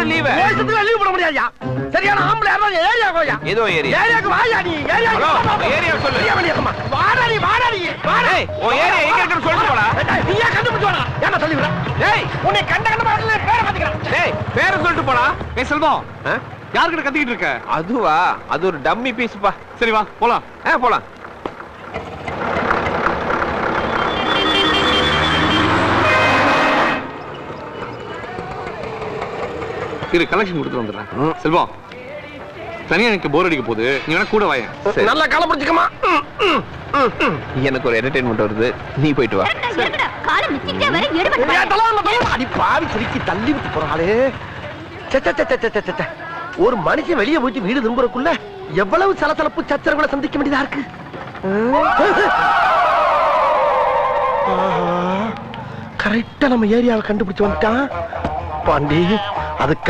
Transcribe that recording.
போடு லீவ். தேசத்துல லீவ் போட முடியாதுயா. சரியான ஆம்பளை யாரோ ஏரியா கோயா. ஏதோ ஏரியா. ஏரியாக்கு வாயா நீ. ஏரியா. ஹலோ ஏரியா சொல்லு. வாடா நீ வாடா நீ. வாடா. ஓ ஏரியா எங்க இருக்குன்னு சொல்லிட்டு போடா. நீயா கண்டுபிடிச்சு வாடா. ஏமா சொல்லி விடுற. டேய் உன்னை கண்ட பாடல பேரை மாத்திக்கறேன். டேய் பேரை சொல்லிட்டு போடா. செல்வம் யார்கிட்ட கத்திக்கிட்டு இருக்க? அதுவா அது ஒரு டம்மி பீஸ்ப்பா. சரி வா போலாம். போலாம். இரு கலெக்ஷன் கொடுத்துட்டு வந்துடுறேன். செல்வம் தனியா எனக்கு போர் அடிக்க போகுது, நீ வேணா கூட வாயேன். நல்லா கால பிடிச்சுக்கமா. எனக்கு ஒரு என்டர்டெயின்மெண்ட் வருது, நீ போயிட்டு வா. காலை மிச்சிட்டே வர எடுபட்டு அடி பாவி சிரிக்கி தள்ளி விட்டு போறாளே. ஒரு மனுஷன் வெளியே போயிட்டு வீடு திரும்புறக்குள்ள எவ்வளவு சலசலப்பு சச்சரவுகளை சந்திக்க வேண்டியதா இருக்கு. கரெக்டா நம்ம ஏரியாவை கண்டுபிடிச்சு வந்துட்டான் பாண்டி. அதுக்கு